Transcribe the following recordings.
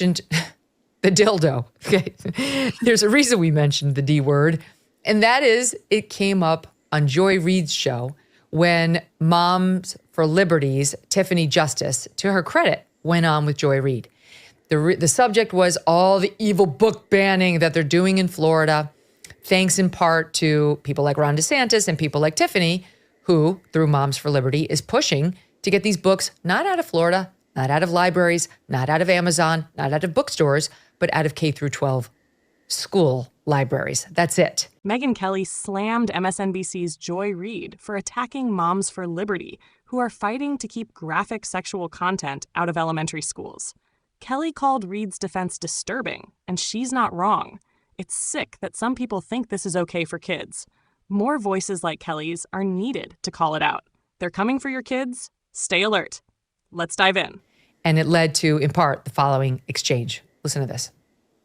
mentioned the dildo. Okay. There's a reason we mentioned the D word, and that is it came up on Joy Reid's show when Moms for Liberty's Tiffany Justice, to her credit, went on with Joy Reid. The subject was all the evil book banning that they're doing in Florida, thanks in part to people like Ron DeSantis and people like Tiffany, who, through Moms for Liberty, is pushing to get these books not out of Florida, not out of libraries, not out of Amazon, not out of bookstores, but out of K through 12 school libraries. That's it. Megyn Kelly slammed MSNBC's Joy Reid for attacking Moms for Liberty, who are fighting to keep graphic sexual content out of elementary schools. Kelly called Reid's defense disturbing, and she's not wrong. It's sick that some people think this is okay for kids. More voices like Kelly's are needed to call it out. They're coming for your kids. Stay alert. Let's dive in. And it led to, in part, the following exchange. Listen to this.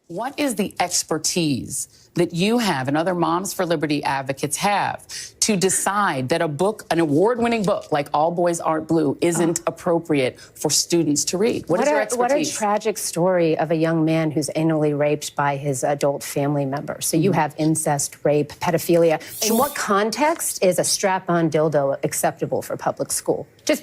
What is the expertise that you have and other Moms for Liberty advocates have to decide that a book, an award-winning book like All Boys Aren't Blue, isn't appropriate for students to read? What is your expertise? What a tragic story of a young man who's anally raped by his adult family member. So you have incest, rape, pedophilia. In what context is a strap-on dildo acceptable for public school? That's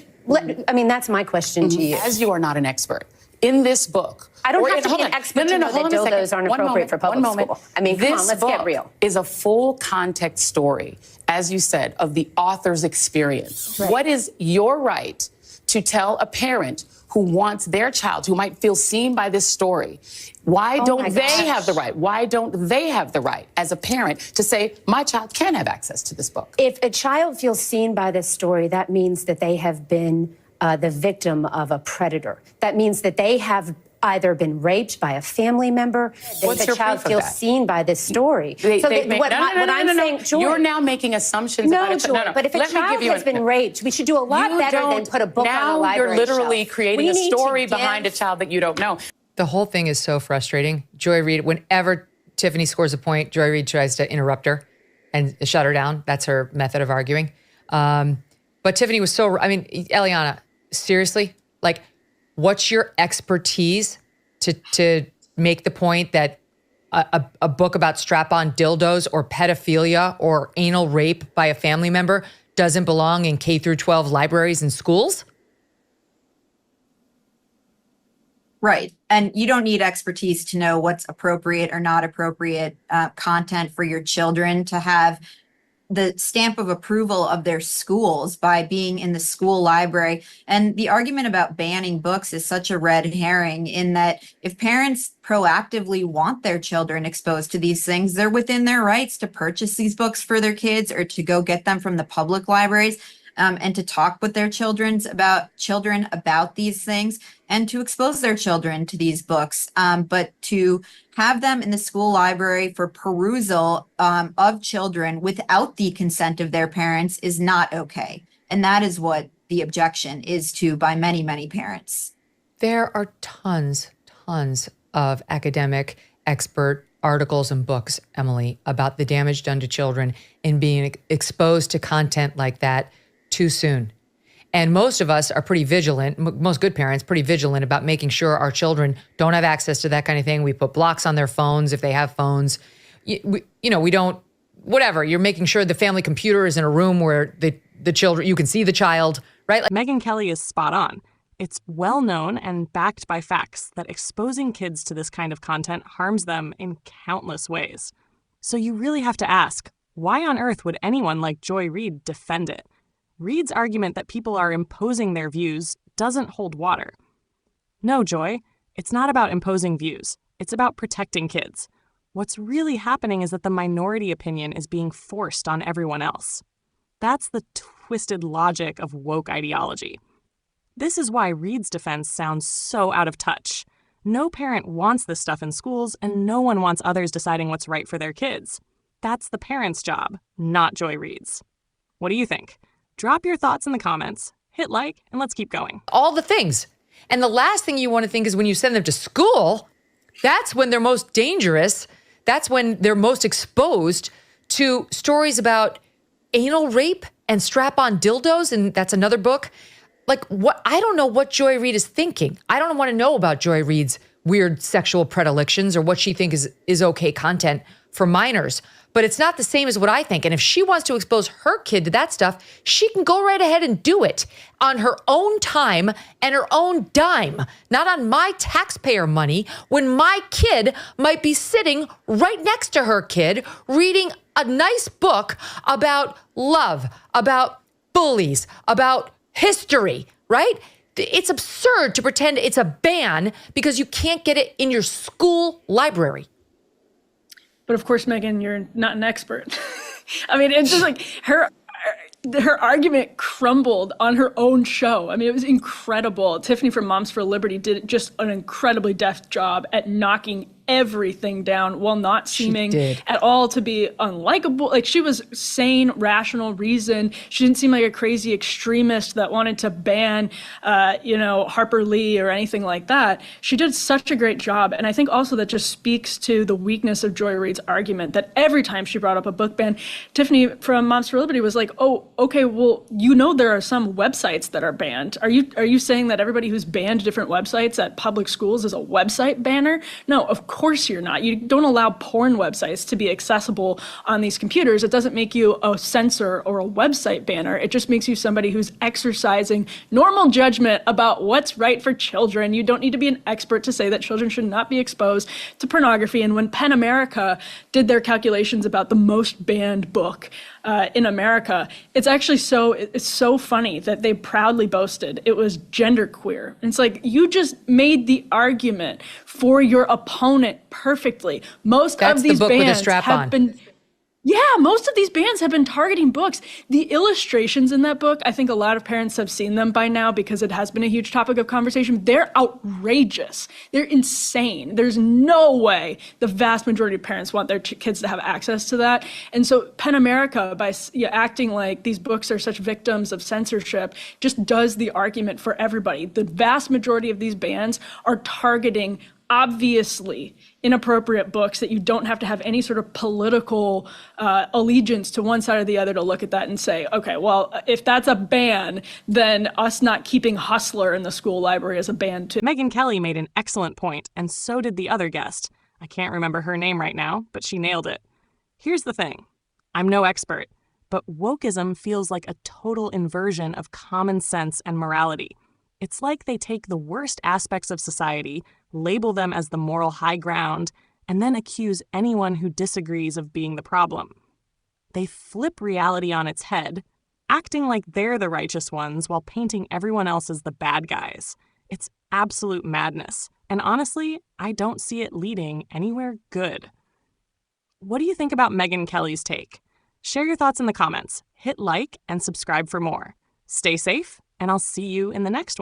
my question to you. As you are not an expert, in this book, I don't have to be an expert to know that dildos aren't appropriate for public school. I mean, come on, let's get real. This book is a full context story, as you said, of the author's experience. Right. What is your right to tell a parent who wants their child, who might feel seen by this story, why don't they have the right? Why don't they have the right as a parent to say, my child can have access to this book? If a child feels seen by this story, that means that they have been the victim of a predator. That means that they have either been raped by a family member. What's the child feels seen by this story. You're now making assumptions about it. No, but if a child has been raped, we should do a lot better than put a book on a library You're literally shelf. creating a story behind a child that you don't know. The whole thing is so frustrating. Joy Reid, whenever Tiffany scores a point, Joy Reid tries to interrupt her and shut her down. That's her method of arguing. But Tiffany was Eliana, seriously, what's your expertise to make the point that a book about strap-on dildos or pedophilia or anal rape by a family member doesn't belong in K through 12 libraries and schools? Right. And you don't need expertise to know what's appropriate or not appropriate content for your children to have the stamp of approval of their schools by being in the school library. And the argument about banning books is such a red herring in that if parents proactively want their children exposed to these things, they're within their rights to purchase these books for their kids or to go get them from the public libraries. And to talk with their children about these things and to expose their children to these books. But to have them in the school library for perusal of children without the consent of their parents is not okay. And that is what the objection is to by many, many parents. There are tons of academic expert articles and books, Emily, about the damage done to children in being exposed to content like that too soon. And most of us are pretty vigilant, most good parents, pretty vigilant about making sure our children don't have access to that kind of thing. We put blocks on their phones if they have phones. We don't, whatever. You're making sure the family computer is in a room where the children, you can see the child, right? Megyn Kelly is spot on. It's well known and backed by facts that exposing kids to this kind of content harms them in countless ways. So you really have to ask, why on earth would anyone like Joy Reid defend it? Reid's argument that people are imposing their views doesn't hold water. No, Joy, it's not about imposing views. It's about protecting kids. What's really happening is that the minority opinion is being forced on everyone else. That's the twisted logic of woke ideology. This is why Reid's defense sounds so out of touch. No parent wants this stuff in schools, and no one wants others deciding what's right for their kids. That's the parent's job, not Joy Reid's. What do you think? Drop your thoughts in the comments, hit like, and let's keep going. All the things. And the last thing you want to think is when you send them to school, that's when they're most dangerous. That's when they're most exposed to stories about anal rape and strap-on dildos. And that's another book. I don't know what Joy Reid is thinking. I don't want to know about Joy Reid's weird sexual predilections or what she thinks is okay content for minors. But it's not the same as what I think. And if she wants to expose her kid to that stuff, she can go right ahead and do it on her own time and her own dime, not on my taxpayer money, when my kid might be sitting right next to her kid reading a nice book about love, about bullies, about history, right? It's absurd to pretend it's a ban because you can't get it in your school library. But of course, Megyn, you're not an expert. I mean, it's just like her argument crumbled on her own show. I mean, it was incredible. Tiffany from Moms for Liberty did just an incredibly deft job at knocking everything down while not seeming at all to be unlikable. Like, she was sane, rational, reasoned. She didn't seem like a crazy extremist that wanted to ban, Harper Lee or anything like that. She did such a great job. And I think also that just speaks to the weakness of Joy Reid's argument that every time she brought up a book ban, Tiffany from Moms for Liberty was like, oh, okay, well, there are some websites that are banned. Are you saying that everybody who's banned different websites at public schools is a website banner? No, of course you're not. You don't allow porn websites to be accessible on these computers. It doesn't make you a censor or a website banner. It just makes you somebody who's exercising normal judgment about what's right for children. You don't need to be an expert to say that children should not be exposed to pornography. And when PEN America did their calculations about the most banned book in America, it's actually so funny that they proudly boasted it was genderqueer. And it's like, you just made the argument for your opponent perfectly. Most of these bans have been targeting books. The illustrations in that book, I think a lot of parents have seen them by now because it has been a huge topic of conversation. They're outrageous. They're insane. There's no way the vast majority of parents want their kids to have access to that. And so PEN America, by acting like these books are such victims of censorship, just does the argument for everybody. The vast majority of these bans are targeting obviously inappropriate books that you don't have to have any sort of political allegiance to one side or the other to look at that and say, okay, well, if that's a ban, then us not keeping Hustler in the school library is a ban too. Megyn Kelly made an excellent point, and so did the other guest. I can't remember her name right now, but she nailed it. Here's the thing. I'm no expert, but wokeism feels like a total inversion of common sense and morality. It's like they take the worst aspects of society, label them as the moral high ground, and then accuse anyone who disagrees of being the problem. They flip reality on its head, acting like they're the righteous ones while painting everyone else as the bad guys. It's absolute madness. And honestly, I don't see it leading anywhere good. What do you think about Megyn Kelly's take? Share your thoughts in the comments, hit like, and subscribe for more. Stay safe, and I'll see you in the next one.